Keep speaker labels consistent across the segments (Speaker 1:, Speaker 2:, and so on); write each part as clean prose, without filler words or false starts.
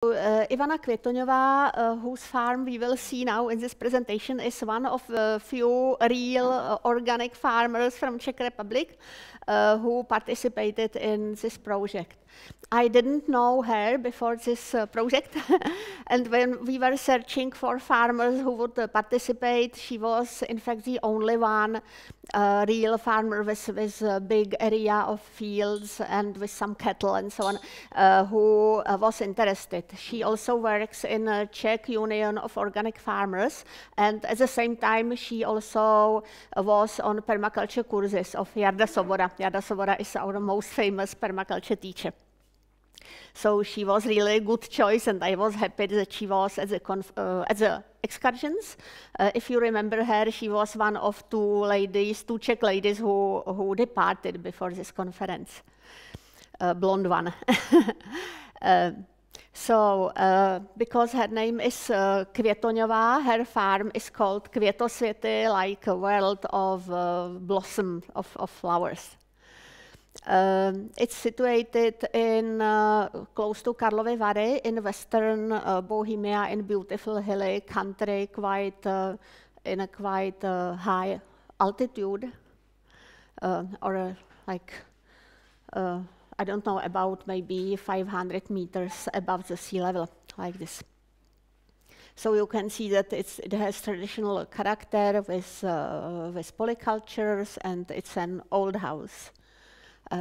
Speaker 1: Ivana Květoňová, whose farm we will see now in this presentation, is one of the few real organic farmers from Czech Republic who participated in this project. I didn't know her before this project, and when we were searching for farmers who would participate, she was in fact the only one real farmer with a big area of fields and with some cattle and so on who was interested. She also works in a Czech Union of Organic Farmers, and at the same time she also was on permaculture courses of Jarda Svoboda. Jarda Svoboda is our most famous permaculture teacher. So she was really a good choice, and I was happy that she was at the excursions. If you remember her, she was one of two Czech ladies who departed before this conference. Blonde one. Because her name is Květoňová, her farm is called Květosvěty, like a world of blossom, of flowers. It's situated in close to Karlovy Vary in western Bohemia, in beautiful hilly country, in a quite high altitude, or like I don't know, about maybe 500 meters above the sea level, like this. So you can see that it has traditional character with polycultures, and it's an old house.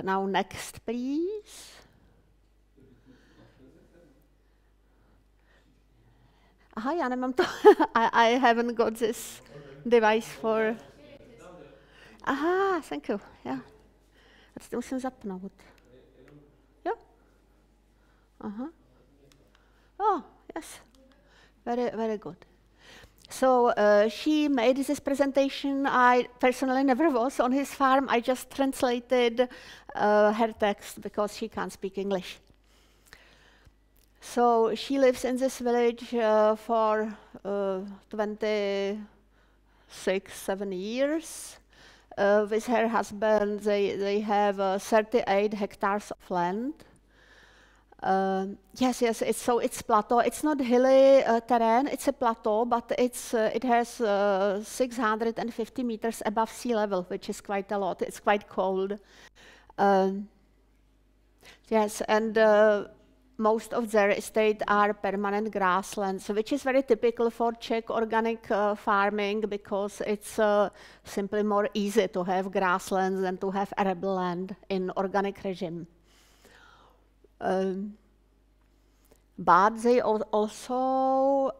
Speaker 1: Now next, please. Aha, já nemám to. I haven't got this device for. Aha, thank you. Yeah. To musím zapnout. Jo? Aha. Oh, yes. Very, very good. So she made this presentation. I personally never was on his farm. I just translated her text because she can't speak English. So she lives in this village for 26-7 years. With her husband, they have 38 hectares of land. Yes, it's plateau. It's not hilly terrain. It's a plateau, but it has 650 meters above sea level, which is quite a lot. It's quite cold. Yes, and most of their estate are permanent grasslands, which is very typical for Czech organic farming, because it's simply more easy to have grasslands than to have arable land in organic regime. But they also,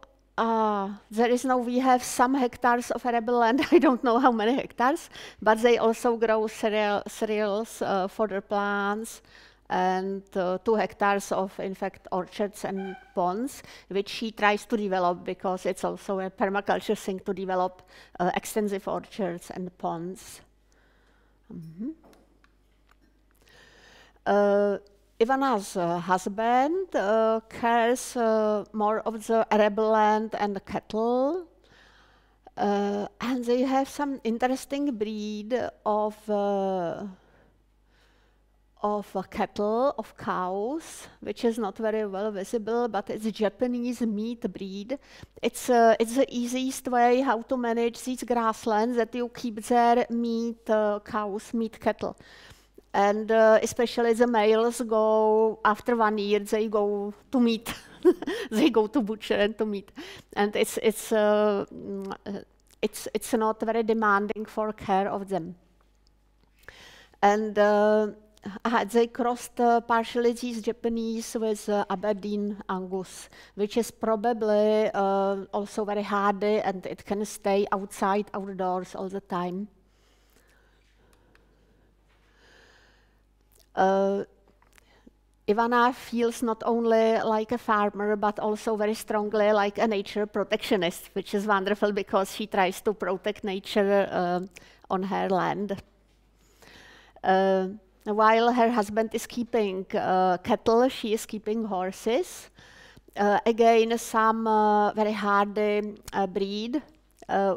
Speaker 1: we have some hectares of arable land, I don't know how many hectares, but they also grow cereals, fodder plants, and 2 hectares of, in fact, orchards and ponds, which she tries to develop, because it's also a permaculture thing to develop extensive orchards and ponds. Ivana's husband cares more of the arable land and the cattle, and they have some interesting breed of cattle, of cows, which is not very well visible, but it's a Japanese meat breed. It's the easiest way how to manage these grasslands, that you keep their meat cows, meat cattle. And especially the males go, after 1 year, they go to meat. They go to butcher and to meat. And it's not very demanding for care of them. And they crossed partially these Japanese with aberdeen angus, which is probably also very hardy, and it can stay outdoors all the time. Ivana feels not only like a farmer, but also very strongly like a nature protectionist, which is wonderful, because she tries to protect nature on her land. While her husband is keeping cattle, she is keeping horses. Again, some very hardy breed.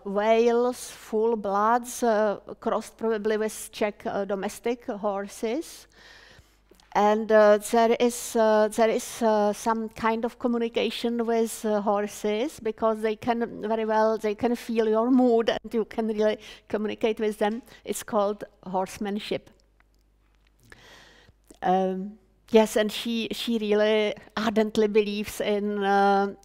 Speaker 1: Wales, full bloods, crossed probably with Czech domestic horses. And there is some kind of communication with horses, because they can very well, they can feel your mood and you can really communicate with them. It's called horsemanship. Yes, and she really ardently believes in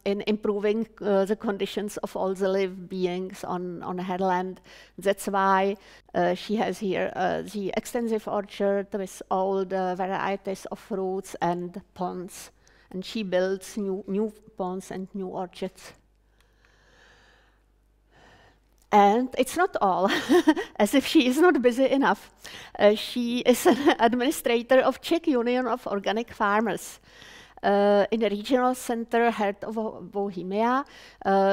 Speaker 1: improving the conditions of all the live beings on her land. That's why she has here the extensive orchard with all the varieties of fruits and ponds, and she builds new ponds and new orchards. And it's not all, as if she is not busy enough. She is an administrator of Czech Union of Organic Farmers in the regional center heart of Bohemia.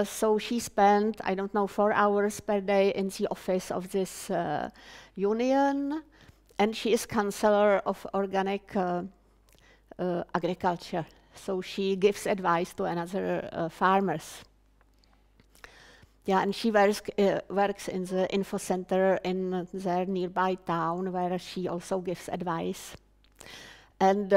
Speaker 1: So she spent, I don't know, 4 hours per day in the office of this union. And she is counselor of organic agriculture. So she gives advice to another farmers. Yeah, and she works in the info center in their nearby town, where she also gives advice. And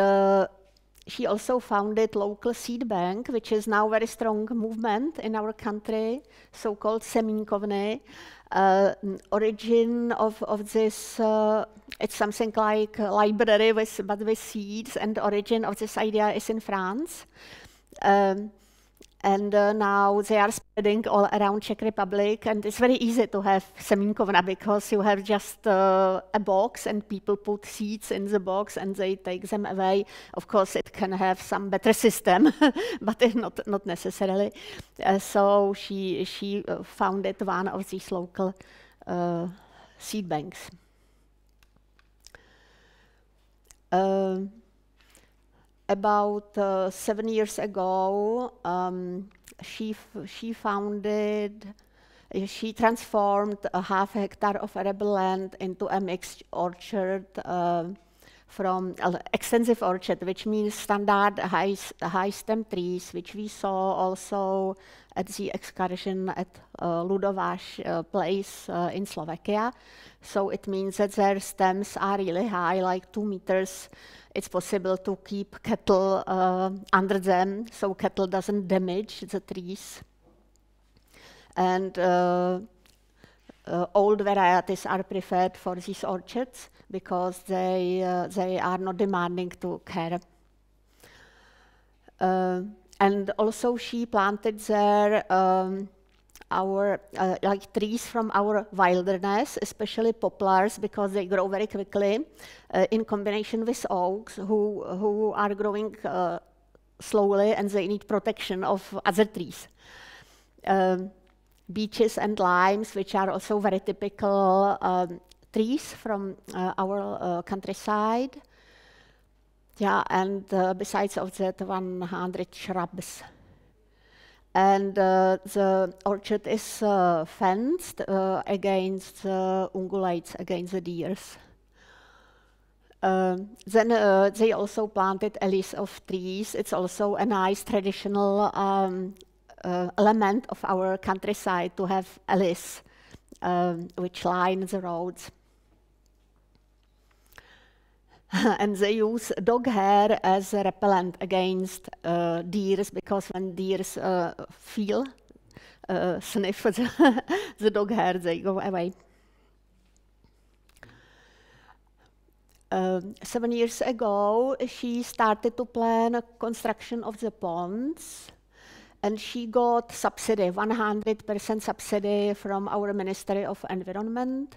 Speaker 1: she also founded local seed bank, which is now a very strong movement in our country, so-called Semínkovny. Origin of this, it's something like a library but with seeds, and the origin of this idea is in France. And now they are spreading all around Czech Republic, and it's very easy to have semínkovna, because you have just a box and people put seeds in the box and they take them away. Of course, it can have some better system, but not necessarily. So she founded one of these local seed banks. About 7 years ago, she transformed a half hectare of arable land into a mixed orchard, from extensive orchard, which means standard high stem trees, which we saw also at the excursion at Ludováš place in Slovakia. So it means that their stems are really high, like 2 meters. It's possible to keep cattle under them, so cattle doesn't damage the trees. And old varieties are preferred for these orchards, because they are not demanding to care. And also she planted there like trees from our wilderness, especially poplars, because they grow very quickly, in combination with oaks, who are growing slowly, and they need protection of other trees. Beeches and limes, which are also very typical trees from our countryside. Yeah, and besides of that, 100 shrubs. And the orchard is fenced against ungulates, against the deers. Then they also planted a list of trees. It's also a nice traditional element of our countryside to have a list which line the roads. And they use dog hair as a repellent against deers, because when deers sniff the dog hair, they go away. 7 years ago, she started to plan construction of the ponds, and she got subsidy, 100% subsidy from our Ministry of Environment.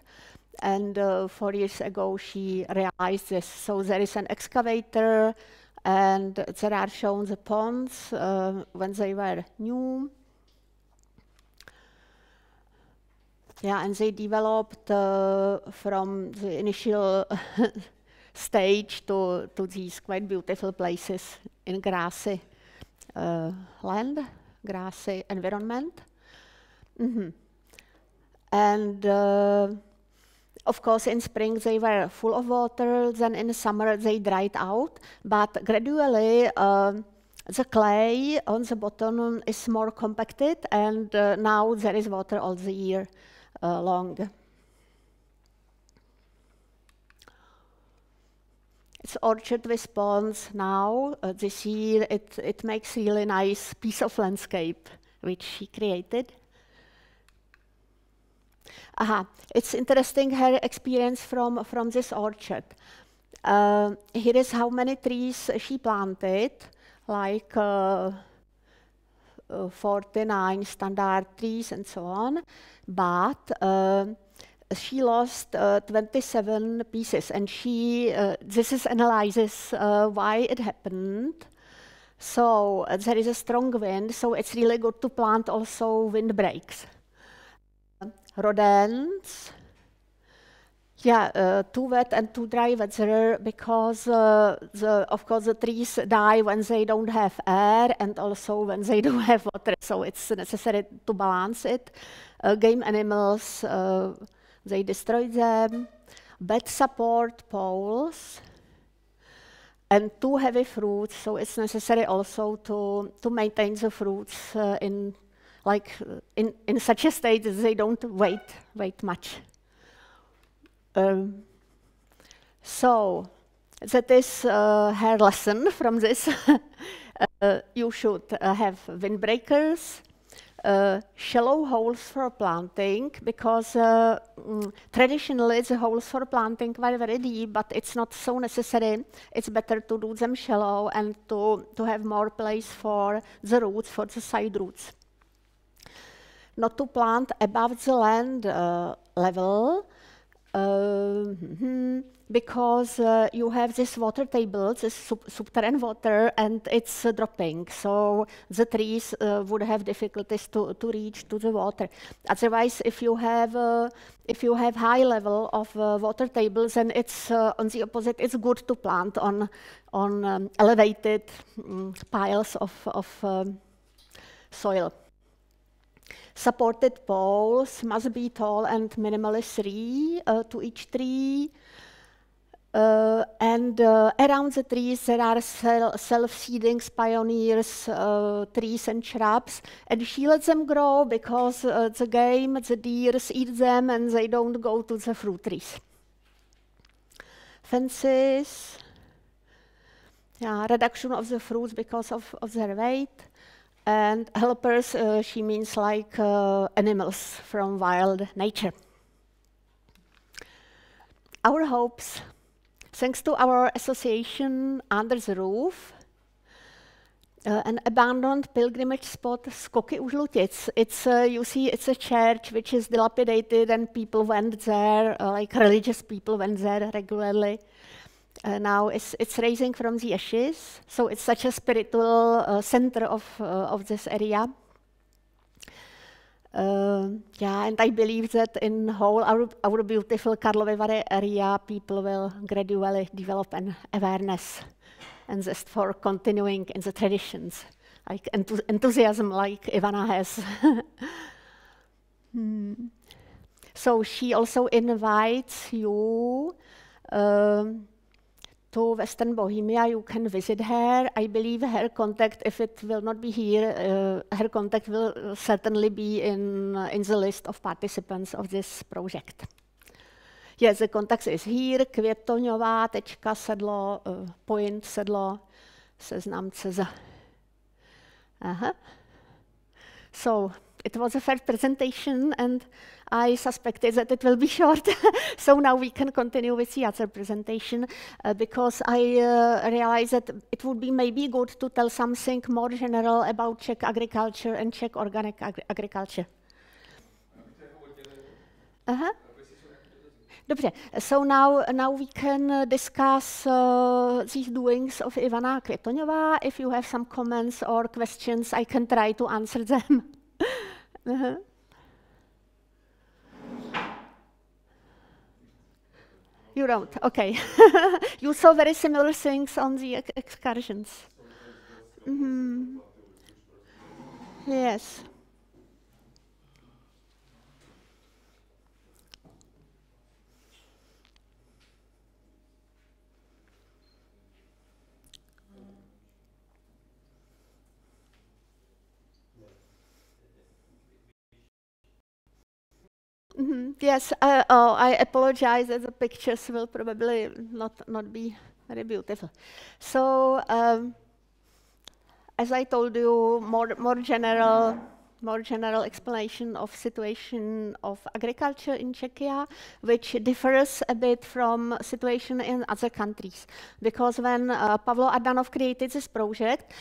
Speaker 1: And 4 years ago, she realized this. So there is an excavator, and there are shown the ponds when they were new. Yeah, and they developed from the initial stage to these quite beautiful places in grassy land, grassy environment. And of course, in spring they were full of water, then in summer they dried out, but gradually the clay on the bottom is more compacted, and now there is water all the year long. It's orchard with ponds now. This year it makes really nice piece of landscape which she created. It's interesting her experience from this orchard. Here is how many trees she planted, like 49 standard trees and so on, but she lost 27 pieces, and this is analyzes why it happened. So there is a strong wind, so it's really good to plant also windbreaks. Rodents, too wet and too dry weather, because of course the trees die when they don't have air and also when they don't have water, so it's necessary to balance it. Game animals, they destroy them. Bad support poles and too heavy fruits, so it's necessary also to maintain the fruits in such a state that they don't weight much. So that is her lesson from this. You should have windbreakers, shallow holes for planting, because traditionally the holes for planting were very deep, but it's not so necessary. It's better to do them shallow and to have more place for the roots, for the side roots. Not to plant above the land level, because you have this water table, this subterranean water, and it's dropping. So the trees would have difficulties to reach to the water. Otherwise, if you have high level of water tables, then it's on the opposite. It's good to plant on elevated piles of soil. Supported poles must be tall and minimally 3 to each tree. And around the trees there are self-seeding pioneers, trees and shrubs. And she lets them grow because the game, the deers eat them and they don't go to the fruit trees. Fences. Reduction of the fruits because of their weight. And helpers, she means like animals from wild nature. Our hopes, thanks to our association Under the Roof, an abandoned pilgrimage spot, Skoky u Žlutic. It's you see, it's a church which is dilapidated, and people went there, like religious people went there regularly. Now it's raising from the ashes, so it's such a spiritual center of this area. And I believe that in whole our beautiful Karlovy Vary area, people will gradually develop an awareness and zest for continuing in the traditions, like enthusiasm like Ivana has. So she also invites you to Western Bohemia. You can visit her. I believe her contact, if it will not be here, her contact will certainly be in the list of participants of this project. Yes, the contact is here, Kvetonova.sedlo, point sedlo, seznam.cz. So it was a first presentation, and I suspected that it will be short. So now we can continue with the other presentation, because I realized that it would be maybe good to tell something more general about Czech agriculture and Czech organic agriculture. Dobře, so now we can discuss these doings of Ivana Květoňová. If you have some comments or questions, I can try to answer them. You don't, okay. You saw very similar things on the excursions. Yes. Yes, I apologize that the pictures will probably not be very beautiful. So, as I told you, more general explanation of situation of agriculture in Czechia, which differs a bit from situation in other countries. Because when Pavlo Adamov created this project,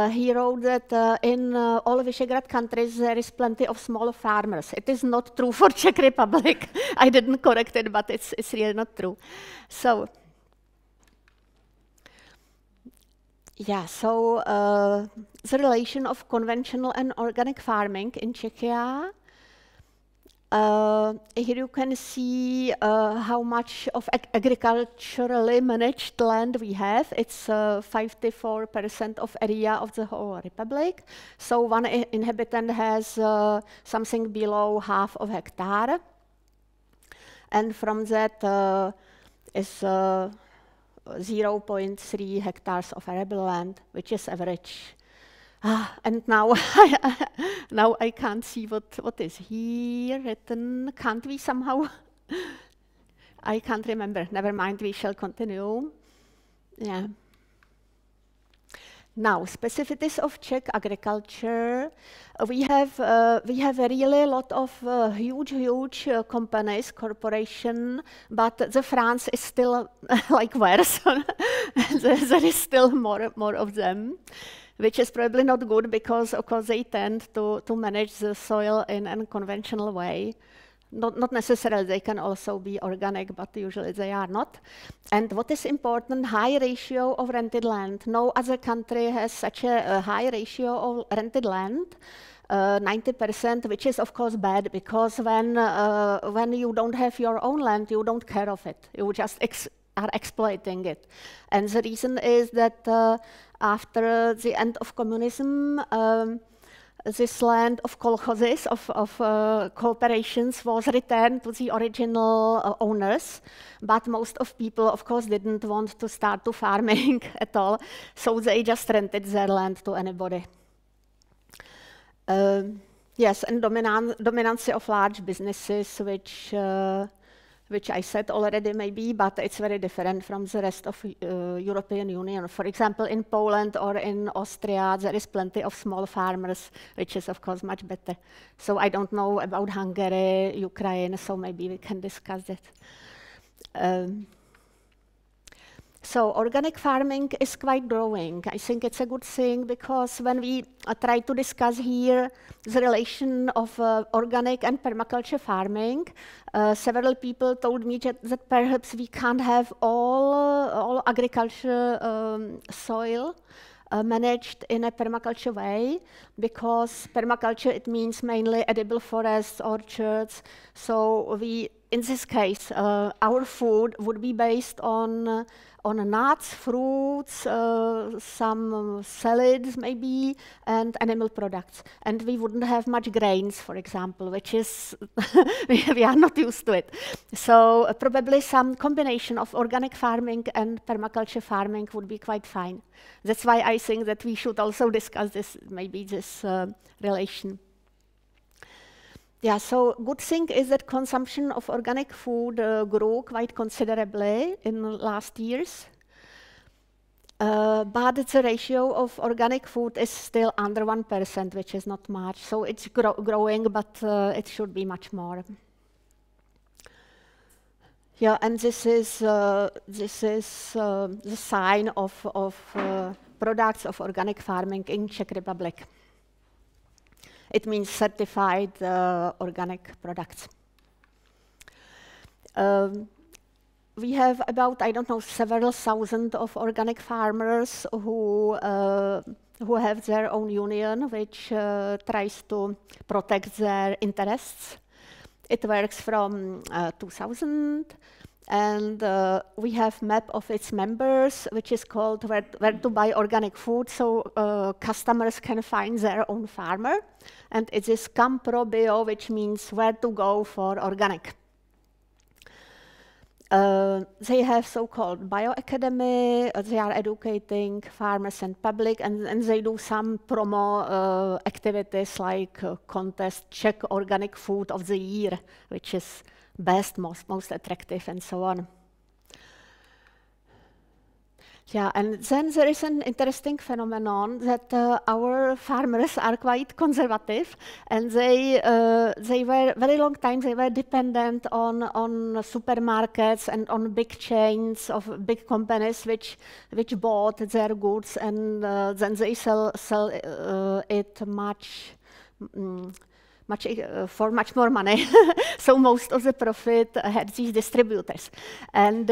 Speaker 1: he wrote that in all Visegrad countries there is plenty of small farmers. It is not true for Czech Republic. I didn't correct it, but it's really not true. So. Yeah, so the relation of conventional and organic farming in Czechia. Here you can see how much of agriculturally managed land we have. It's 54% of area of the whole republic. So one inhabitant has something below half of hectare. And from that is 0.3 hectares of arable land, which is average. And now, now I can't see what is here written. Can't we somehow? I can't remember. Never mind, we shall continue. Yeah. Now, specificities of Czech agriculture. We have a really lot of huge companies, corporation, but the France is still like worse. There is still more of them, which is probably not good because, of course, they tend to manage the soil in a conventional way. Not necessarily, they can also be organic, but usually they are not. And what is important, high ratio of rented land. No other country has such a high ratio of rented land, 90%, which is of course bad, because when you don't have your own land, you don't care of it. You just are exploiting it. And the reason is that after the end of communism, this land of kolkhozes, of cooperations, was returned to the original owners, but most of people, of course, didn't want to start to farming at all, so they just rented their land to anybody. Yes, and dominance of large businesses, which I said already maybe, but it's very different from the rest of European Union. For example, in Poland or in Austria, there is plenty of small farmers, which is of course much better. So I don't know about Hungary, Ukraine, so maybe we can discuss it. So organic farming is quite growing. I think it's a good thing because when we try to discuss here the relation of organic and permaculture farming, several people told me that perhaps we can't have all agriculture soil managed in a permaculture way, because permaculture, it means mainly edible forests, orchards. So we, in this case, our food would be based on nuts, fruits, some salads maybe, and animal products. And we wouldn't have much grains, for example, which is, we are not used to it. So probably some combination of organic farming and permaculture farming would be quite fine. That's why I think that we should also discuss this, maybe this relation. Yeah, so good thing is that consumption of organic food grew quite considerably in the last years. But the ratio of organic food is still under 1%, which is not much. So it's growing, but it should be much more. Yeah, and this is the sign of products of organic farming in Czech Republic. It means certified organic products. We have about, I don't know, several thousand of organic farmers who have their own union, which tries to protect their interests. It works from 2000, and we have map of its members, which is called where to buy organic food, so customers can find their own farmer. And it is Campro Bio, which means where to go for organic. They have so-called bioacademy. They are educating farmers and public, and they do some promo activities like contest Czech organic food of the year, which is best, most attractive, and so on. Yeah, and then there is an interesting phenomenon that our farmers are quite conservative, and they were very long time they were dependent on supermarkets and on big chains of big companies which bought their goods, and then they sell it much. For much more money. So most of the profit had these distributors. And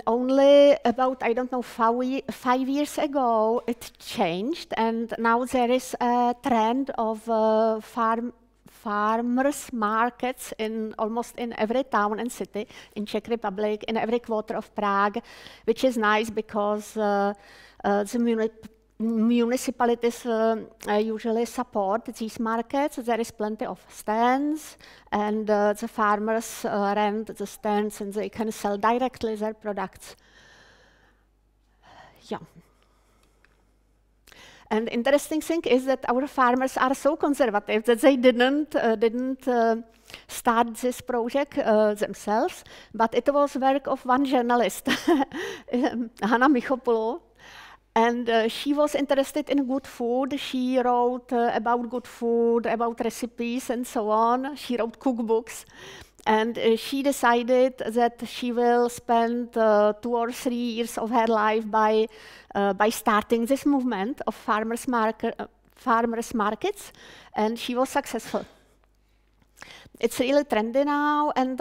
Speaker 1: only about, I don't know, 5 years ago, it changed. And now there is a trend of farmers markets in almost in every town and city in Czech Republic, in every quarter of Prague, which is nice because the municipalities usually support these markets. There is plenty of stands, and the farmers rent the stands, and they can sell directly their products. Yeah. And interesting thing is that our farmers are so conservative that they didn't start this project themselves, but it was work of one journalist, Hanna Michopoulou. And she was interested in good food. She wrote about good food, about recipes, and so on. She wrote cookbooks. And she decided that she will spend 2 or 3 years of her life by starting this movement of farmers markets, and she was successful. It's really trendy now, and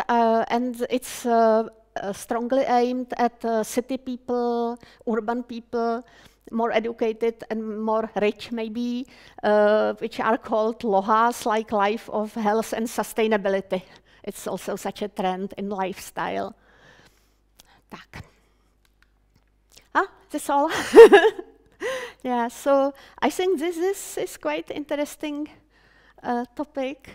Speaker 1: it's strongly aimed at city people, urban people, more educated and more rich maybe, which are called lohas, like life of health and sustainability. It's also such a trend in lifestyle. Tak. That's all. Yeah, so I think this is quite interesting topic.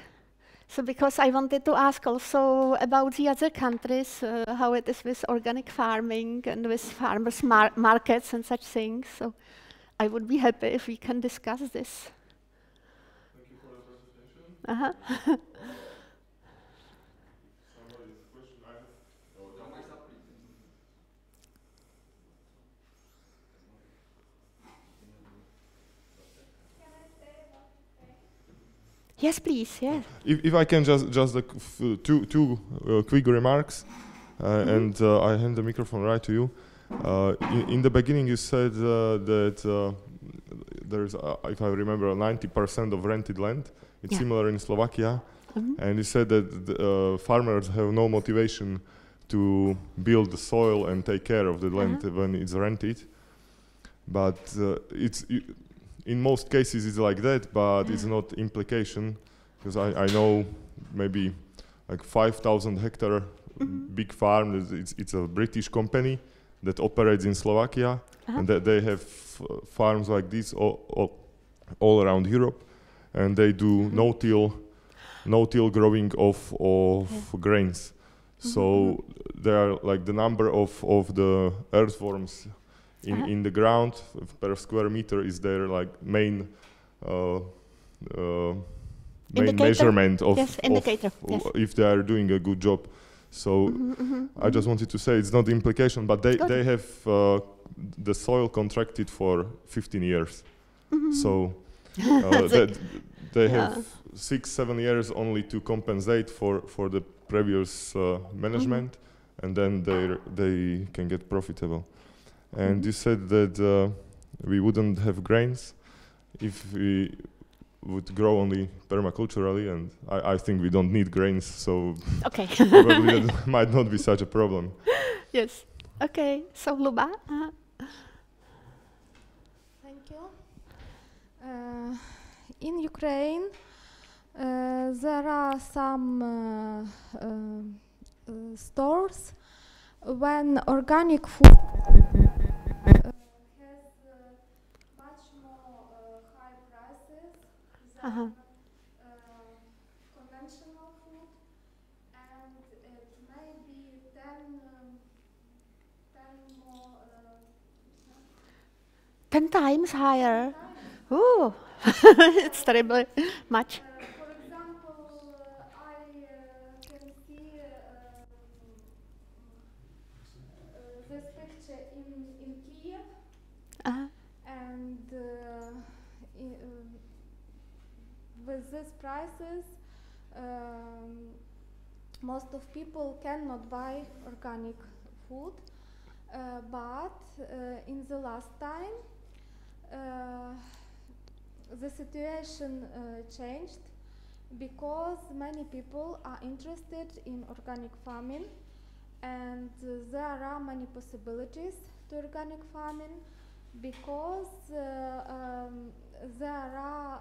Speaker 1: So because I wanted to ask also about the other countries, how it is with organic farming and with farmers markets and such things. So I would be happy if we can discuss this.
Speaker 2: Thank you for the presentation.
Speaker 1: Uh-huh.
Speaker 2: Somebody's question I have.
Speaker 1: Yes, please. Yeah.
Speaker 2: If I can just two quick remarks, and I hand the microphone right to you. In the beginning, you said that there's, if I remember, 90% of rented land. It's similar in Slovakia, and you said that the, farmers have no motivation to build the soil and take care of the land when it's rented. But in most cases it's like that, but it's not implication, because I know maybe like 5,000 hectare big farm. It's a British company that operates in Slovakia, and that they have farms like this all around Europe, and they do no-till growing of grains. So they are like the number of the earthworms in the ground per square meter is their like main measurement of if they are doing a good job. So I just wanted to say it's not the implication, but they have the soil contracted for 15 years. So they have 6-7 years only to compensate for the previous management, and then they can get profitable. And you said that we wouldn't have grains if we would grow only permaculturally, and I think we don't need grains, so probably that might not be such a problem.
Speaker 1: Yes. Okay. So Luba.
Speaker 3: Thank you. In Ukraine, there are some stores when organic food has much more high prices than conventional food, and it may be
Speaker 1: 10 times higher. Ooh, it's terribly much.
Speaker 3: For example, I can see this picture in with these prices, most of people cannot buy organic food, but in the last time the situation changed, because many people are interested in organic farming, and there are many possibilities to organic farming, because there are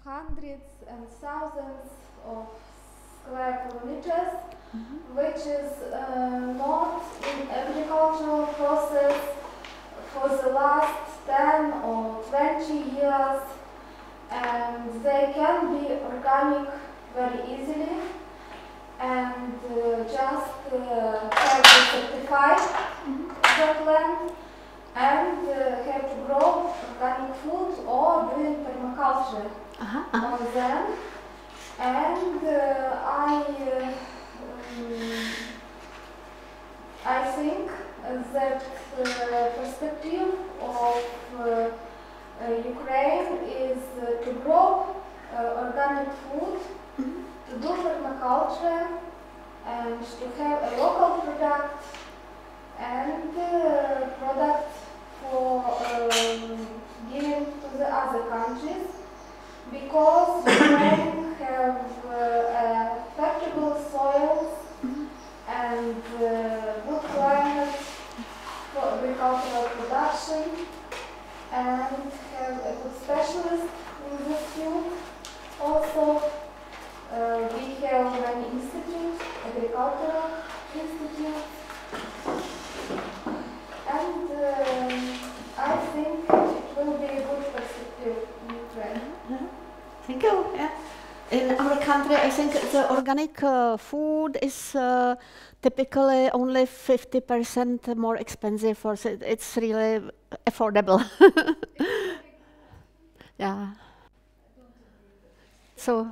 Speaker 3: hundreds and thousands of square kilometers, which is not in agricultural process for the last 10 or 20 years, and they can be organic very easily, and just have to certify that land and have to grow organic food or doing permaculture on them. And I think that perspective of Ukraine is to grow organic food, to do permaculture, and to have a local product and product for giving to the other countries, because Ukraine have fertile soils and good climate for agricultural production, and have a good specialist in this field. Also, we have many institutes, agricultural institutes, and I think it will be a good perspective in Ukraine.
Speaker 1: Thank you. Yeah. In our country, I think the organic food is typically only 50% more expensive, or so it's really affordable. Yeah. So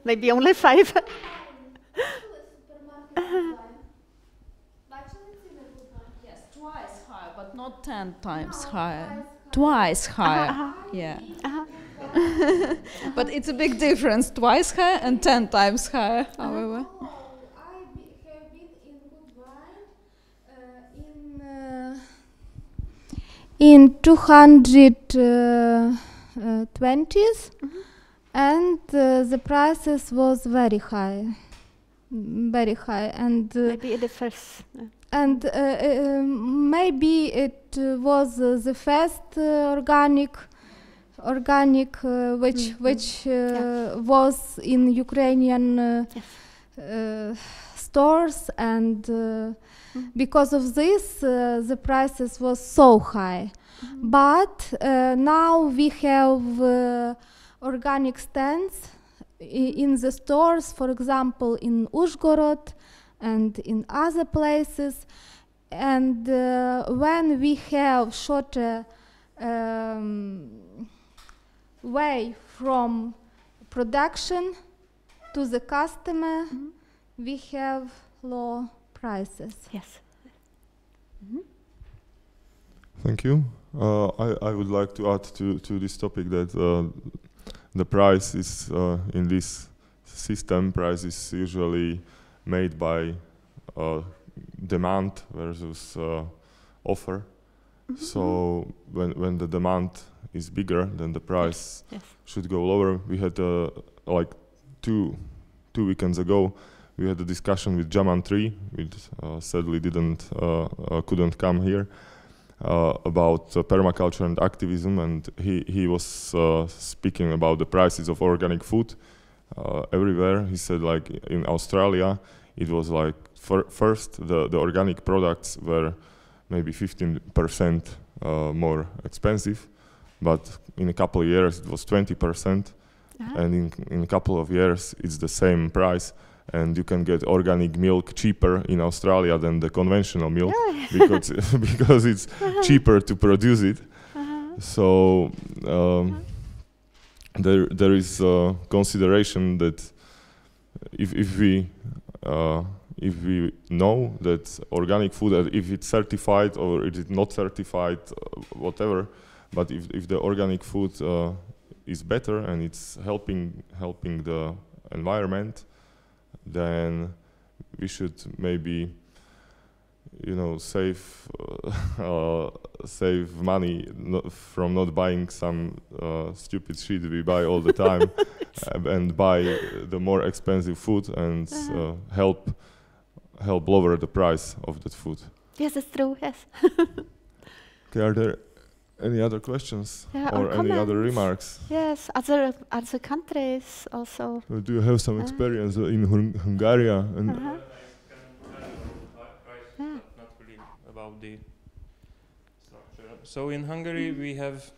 Speaker 1: maybe only 5.
Speaker 4: Yes, twice higher, but not 10 times higher. Twice higher. Yeah. But it's a big difference, twice higher and 10 times higher, however.
Speaker 3: I have been in Goodwine in 220s, and the prices was very high, and
Speaker 1: Maybe it differs.
Speaker 3: and maybe it was the first organic which was in Ukrainian stores, and because of this the prices was so high. But now we have organic stands in the stores, for example in Uzhgorod and in other places, and when we have shorter way from production to the customer, we have low prices.
Speaker 1: Yes.
Speaker 2: Thank you. I would like to add to this topic that the price is in this system, price is usually made by demand versus offer. So when the demand is bigger, then the price should go lower. We had like two weekends ago, we had a discussion with Jaman Tree, which sadly couldn't come here, about permaculture and activism, and he was speaking about the prices of organic food everywhere. He said, like in Australia, it was like first the organic products were maybe 15% more expensive, but in a couple of years it was 20%, and in a couple of years it's the same price, and you can get organic milk cheaper in Australia than the conventional milk because it's cheaper to produce it. So there is consideration that if we know that organic food, if it's certified or it is not certified, whatever, But if the organic food is better and it's helping the environment, then we should maybe, you know, save money from not buying some stupid shit we buy all the time, and buy the more expensive food and help lower the price of that food.
Speaker 1: Yes, that's true. Yes.
Speaker 2: Okay, are there any other questions or any
Speaker 1: comments?
Speaker 2: other remarks?
Speaker 1: Yes, other countries also.
Speaker 2: Do you have some experience in Hungary? And
Speaker 5: Not really about the structure. So in Hungary we have,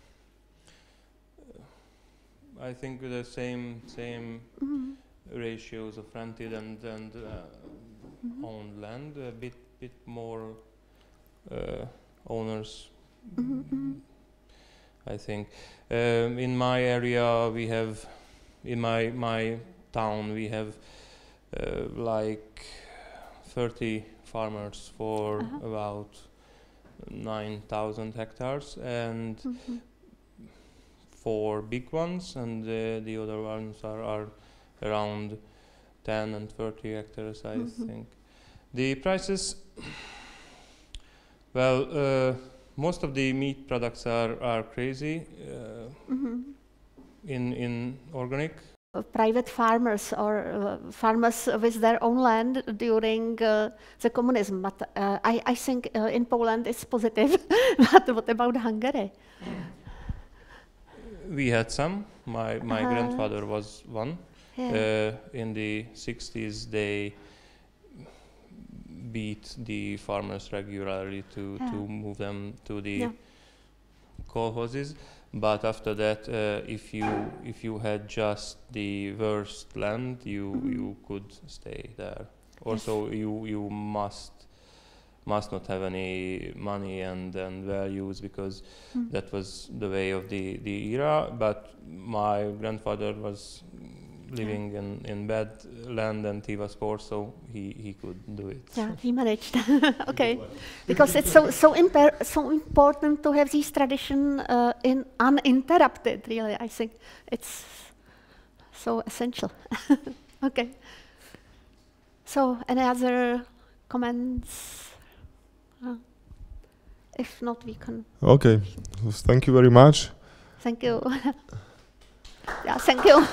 Speaker 5: I think, the same ratios of rented and owned land. A bit more owners. I think in my area we have, in my town we have like 30 farmers for about 9,000 hectares, and 4 big ones, and the other ones are around 10 and 30 hectares, I think. The prices, well, most of the meat products are crazy in organic.
Speaker 1: Private farmers or farmers with their own land during the communism, but I think in Poland it's positive. But what about Hungary?
Speaker 5: We had some. My grandfather was one. In the 60s, they beat the farmers regularly to move them to the kolkhozes. But after that, if you had just the worst land, you could stay there. Also, you must not have any money and values, because that was the way of the era. But my grandfather was living in bad land and he was poor, so he could do it.
Speaker 1: Yeah, he managed. Okay, because it's so important to have these tradition uninterrupted. Really, I think it's so essential. Okay. So, any other comments? If not, we can.
Speaker 2: Okay, thank you very much.
Speaker 1: Thank you. Yeah, thank you.